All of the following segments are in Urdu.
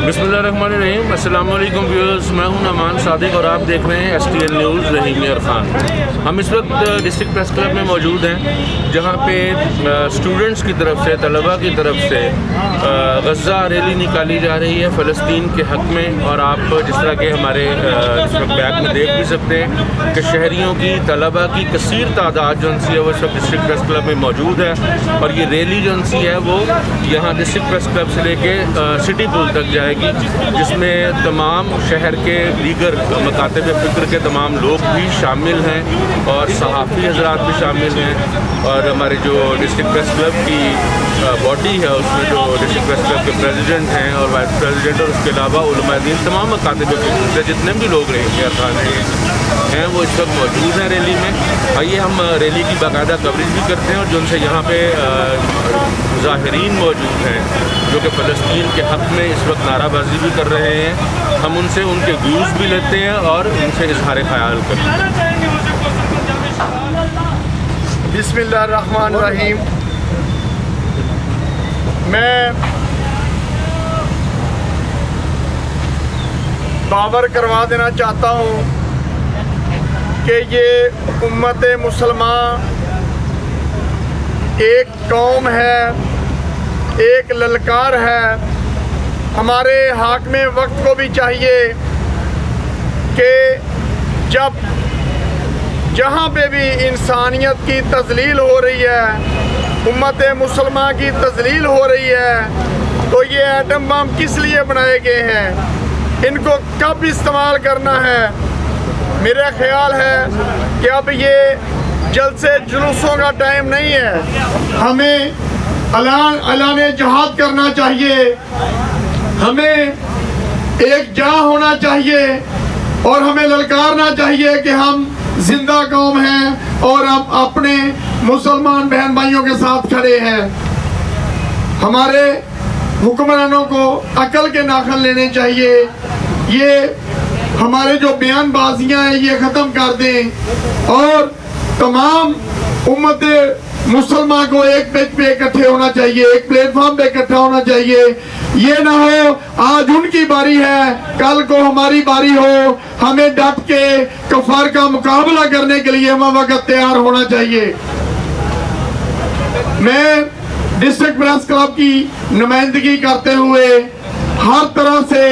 بسم اللہ الرحمن الرحیم. السلام علیکم ویورز، میں ہوں نعمان صادق اور آپ دیکھ رہے ہیں STL نیوز رحیم یار خان. ہم اس وقت ڈسٹرکٹ پریس کلب میں موجود ہیں جہاں پہ اسٹوڈنٹس کی طرف سے، طلباء کی طرف سے غزہ ریلی نکالی جا رہی ہے فلسطین کے حق میں. اور آپ جس طرح کہ ہمارے اس وقت بیک میں دیکھ بھی سکتے ہیں کہ شہریوں کی، طلباء کی کثیر تعداد جو ہے وہ اس وقت ڈسٹرکٹ پریس کلب میں موجود ہے. اور یہ ریلی جو ہے وہ یہاں ڈسٹرکٹ پریس کلب سے لے کے سٹی پول تک جائے گی، جس میں تمام شہر کے دیگر مکاتب فکر کے تمام لوگ بھی شامل ہیں اور صحافی حضرات بھی شامل ہیں. اور ہمارے جو ڈسٹرکٹ پریس کلب کی باڈی ہے اس میں جو ڈسٹرکٹ پریس کلب کے پریزیڈنٹ ہیں اور وائس پریزیڈنٹ اور اس کے علاوہ علماء دین، تمام مکاتب فکر سے جتنے بھی لوگ رہے ہیں وہ اس وقت موجود ہیں ریلی میں. آئیے ہم ریلی کی باقاعدہ کوریج بھی کرتے ہیں اور جو ان سے یہاں پہ ظاہرین موجود ہیں جو کہ فلسطین کے حق میں اس وقت نعرہ بازی بھی کر رہے ہیں، ہم ان سے ان کے ویوز بھی لیتے ہیں اور ان سے اظہار خیال کرتے ہیں. بسم اللہ الرحمن الرحیم. میں باور کروا دینا چاہتا ہوں کہ یہ امت مسلمان ایک قوم ہے، ایک للکار ہے. ہمارے حاکم وقت کو بھی چاہیے کہ جب جہاں پہ بھی انسانیت کی تذلیل ہو رہی ہے، امت مسلمان کی تذلیل ہو رہی ہے، تو یہ ایٹم بم کس لیے بنائے گئے ہیں، ان کو کب استعمال کرنا ہے. میرا خیال ہے کہ اب یہ جلسے جلوسوں کا ٹائم نہیں ہے. ہمیں اعلان جہاد کرنا چاہیے، ہمیں ایک جاں ہونا چاہیے اور ہمیں للکارنا چاہیے کہ ہم زندہ قوم ہیں اور ہم اپنے مسلمان بہن بھائیوں کے ساتھ کھڑے ہیں. ہمارے حکمرانوں کو عقل کے ناخن لینے چاہیے. یہ ہمارے جو بیان بازیاں ہیں یہ ختم کر دیں اور تمام امت مسلمان کو ایک پیج پہ اکٹھے ہونا چاہیے، ایک پلیٹ فارم پہ اکٹھا ہونا چاہیے. یہ نہ ہو آج ان کی باری ہے کل کو ہماری باری ہو. ہمیں ڈٹ کے کفار کا مقابلہ کرنے کے لیے ہم وقت تیار ہونا چاہیے. میں ڈسٹرکٹ پریس کلب کی نمائندگی کرتے ہوئے ہر طرح سے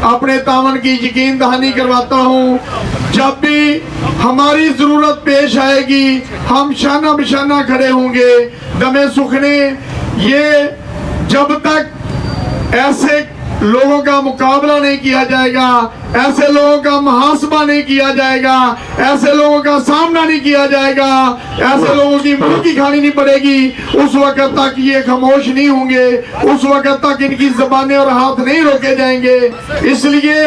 اپنے تعاون کی یقین دہانی کرواتا ہوں. جب بھی ہماری ضرورت پیش آئے گی ہم شانہ بشانہ کھڑے ہوں گے. دم سخنے یہ جب تک ایسے لوگوں کا مقابلہ نہیں کیا جائے گا، ایسے لوگوں کا محاسبہ نہیں کیا جائے گا، ایسے لوگوں کا سامنا نہیں کیا جائے گا، ایسے لوگوں کی منہ کی کھانی نہیں پڑے گی، اس وقت تک یہ خاموش نہیں ہوں گے، اس وقت تک ان کی زبانیں اور ہاتھ نہیں روکے جائیں گے. اس لیے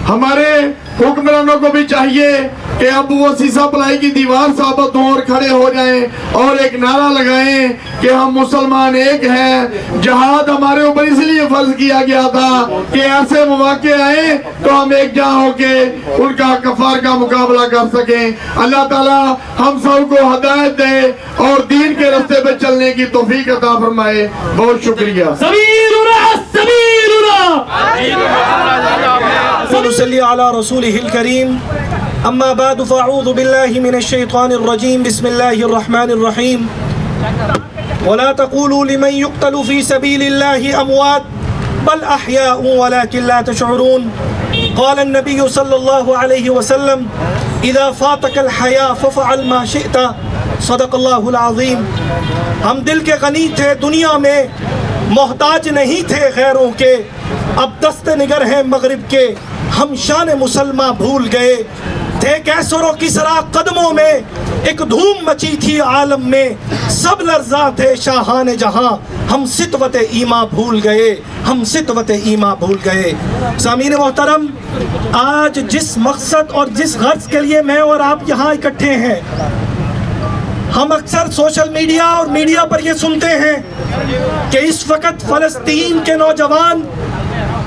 ہمارے حکمرانوں کو بھی چاہیے کہ اب وہ سیسا پلائی کی دیوار ثابت ہوں اور کھڑے ہو جائیں اور ایک نعرہ لگائیں کہ ہم مسلمان ایک ہیں. جہاد ہمارے اوپر اس لیے فرض کیا گیا تھا کہ ایسے مواقع آئیں تو ہم ایک جہاں ہو کے ان کا کفار کا مقابلہ کر سکیں. اللہ تعالی ہم سب کو ہدایت دے اور دین کے راستے پہ چلنے کی توفیق عطا فرمائے. بہت شکریہ. صلی علی رسولہ الکریم. اما بعد فاعوذ باللہ من الشیطان الرجیم. بسم اللہ الرحمن الرحیم. ولا تقولوا لمن يقتل في سبيل الله اموات بل احياء ولكن لا تشعرون. قال النبي صلى الله عليه وسلم اذا فاتك الحياء ففعل ما شئت. صدق اللہ العظیم. ہم دل کے غنی تھے، دنیا میں محتاج نہیں تھے غیروں کے، اب دست نگر ہیں مغرب کے، ہم شان مسلمہ بھول گئے. تھے کیسر و کسرا قدموں میں، ایک دھوم مچی تھی عالم میں، سب لرزاں تھے شاہان جہاں، ہم ستوت ایماں بھول گئے، ہم ستوت ایماں بھول گئے. سامعین محترم، آج جس مقصد اور جس غرض کے لیے میں اور آپ یہاں اکٹھے ہیں، ہم اکثر سوشل میڈیا اور میڈیا پر یہ سنتے ہیں کہ اس وقت فلسطین کے نوجوان،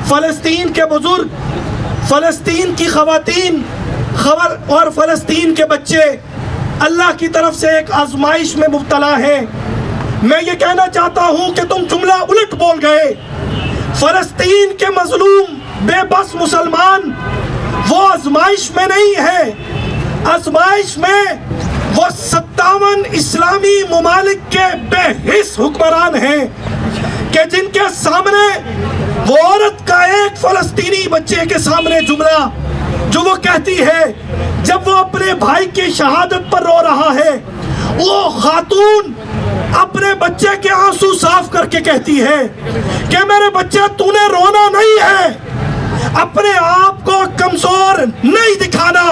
فلسطین کے بزرگ، فلسطین کی خواتین اور فلسطین کے بچے اللہ کی طرف سے ایک آزمائش میں مبتلا ہیں. میں یہ کہنا چاہتا ہوں کہ تم جملہ الٹ بول گئے. فلسطین کے مظلوم بے بس مسلمان وہ آزمائش میں نہیں ہے، آزمائش میں وہ 57 اسلامی ممالک کے بے حس حکمران ہیں کہ جن کے سامنے وہ عورت کا ایک فلسطینی بچے کے سامنے جملہ جو وہ کہتی ہے جب وہ اپنے بھائی کی شہادت پر رو رہا ہے، وہ خاتون اپنے بچے کے آنسو صاف کر کے کہتی ہے کہ میرے بچے تو نے رونا نہیں ہے، اپنے آپ کو کمزور نہیں دکھانا،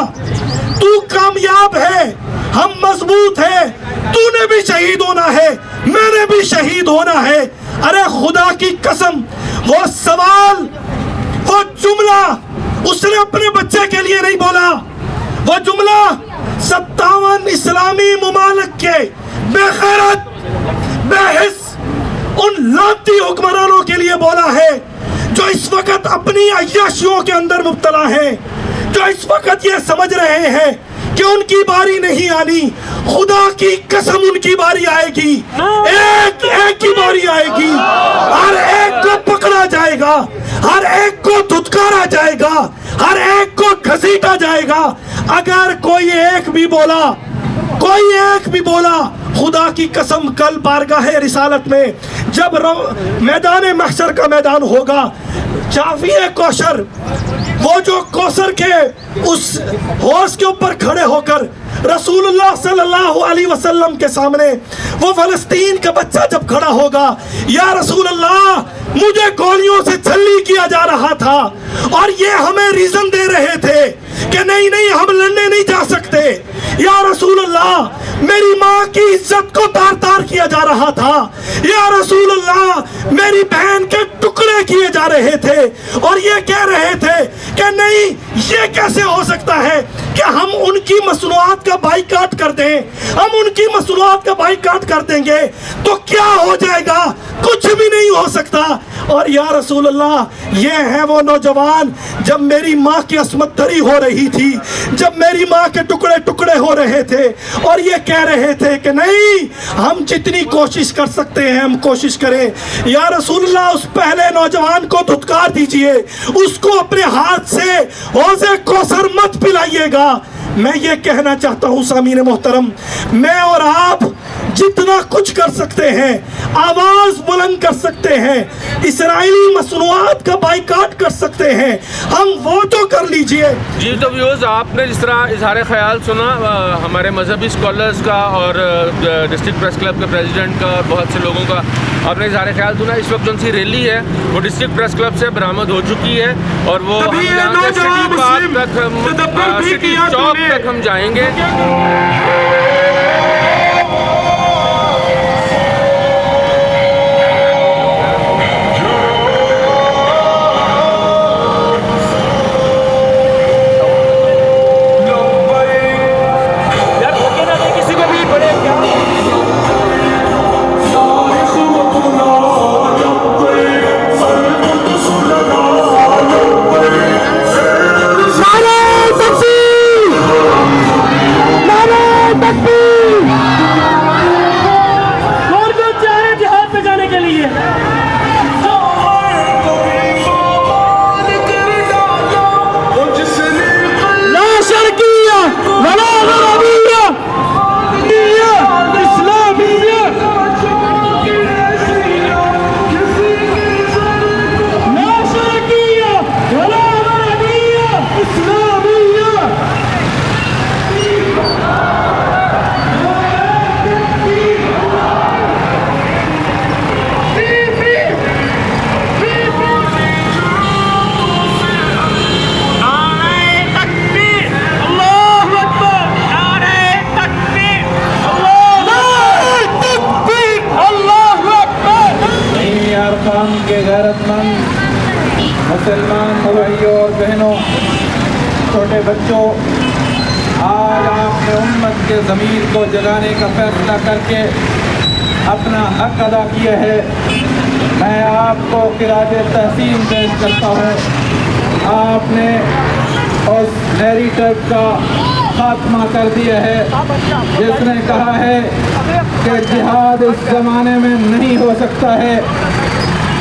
تو کامیاب ہے، ہم مضبوط ہیں، تو نے بھی شہید ہونا ہے، میں نے بھی شہید ہونا ہے۔ ارے خدا کی قسم، وہ سوال، وہ جملہ اس نے اپنے بچے کے لیے نہیں بولا، وہ جملہ 57 اسلامی ممالک کے بے غیرت بے حس ان لانتی حکمرانوں کے لیے بولا ہے جو اس وقت اپنی عیاشیوں کے اندر مبتلا ہیں، جو اس وقت یہ سمجھ رہے ہیں کہ ان کی باری نہیں آنی، خدا کی قسم ان کی باری آئے گی، ایک ایک کی باری آئے گی، ہر ایک کو پکڑا جائے گا، ہر ایک کو دھتکارا جائے گا، ہر ایک کو گھسیٹا جائے گا۔ اگر کوئی ایک بھی بولا خدا کی قسم کل بارگاہ رسالت میں جب میدان محشر کا میدان ہوگا، شافی کوثر وہ جو کوثر کے اس حوض کے اوپر کھڑے ہو کر رسول اللہ صلی اللہ علیہ وسلم کے سامنے وہ فلسطین کا بچہ جب کھڑا ہوگا، یا رسول اللہ مجھے گولیوں سے چھلی کیا جا رہا تھا اور یہ ہمیں ریزن دے رہے تھے کہ نہیں ہم لڑنے نہیں جا سکتے، یا رسول اللہ میری ماں کی عزت کو تار تار کیا جا رہا تھا، یا رسول اللہ میری بہن کے ٹکڑے کیے جا رہے تھے اور یہ کہہ رہے تھے کہ نہیں یہ کیسے ہو سکتا ہے کہ ہم ان کی مصنوعات کا بائیکاٹ کر دیں، ہم ان کی مصنوعات کا بائیکاٹ کر دیں گے تو کیا ہو جائے گا، کچھ بھی نہیں ہو سکتا۔ اور یا رسول اللہ یہ ہے وہ نوجوان جب میری ماں کی عصمت دری ہو رہی تھی، جب میری ماں کے ٹکڑے ٹکڑے ہو رہے تھے اور یہ کہہ رہے تھے کہ نہیں ہم جتنی کوشش کر سکتے ہیں ہم کوشش کریں۔ یا رسول اللہ اس پہلے نوجوان کو دھتکار دیجئے، اس کو اپنے ہاتھ سے حوض کوثر مت پلائیے گا۔ میں یہ کہنا چاہتا ہوں سامعین محترم، میں اور آپ جتنا کچھ کر سکتے ہیں، آواز بلند کر سکتے ہیں، اسرائیلی مصنوعات کا بائیکاٹ کر سکتے ہیں، ہم وہ تو کر لیجئے۔ جی تو ویوز آپ نے جس طرح اظہار خیال سنا ہمارے مذہبی اسکالرز کا اور ڈسٹرکٹ پریس کلب کے پریزیڈنٹ کا اور بہت سے لوگوں کا آپ نے اظہار خیال سنا۔ اس وقت جو سی ریلی ہے وہ ڈسٹرکٹ پریس کلب سے برآمد ہو چکی ہے اور وہ سٹی چوک تک ہم جائیں گے۔ مسلمان بھائیوں اور بہنوں، چھوٹے بچوں، آج آپ نے امت کے ضمیر کو جگانے کا فیصلہ کر کے اپنا حق ادا کیا ہے۔ میں آپ کو خراج تحسین پیش کرتا ہوں۔ آپ نے اس نیریٹو کا خاتمہ کر دیا ہے جس نے کہا ہے کہ جہاد اس زمانے میں نہیں ہو سکتا ہے،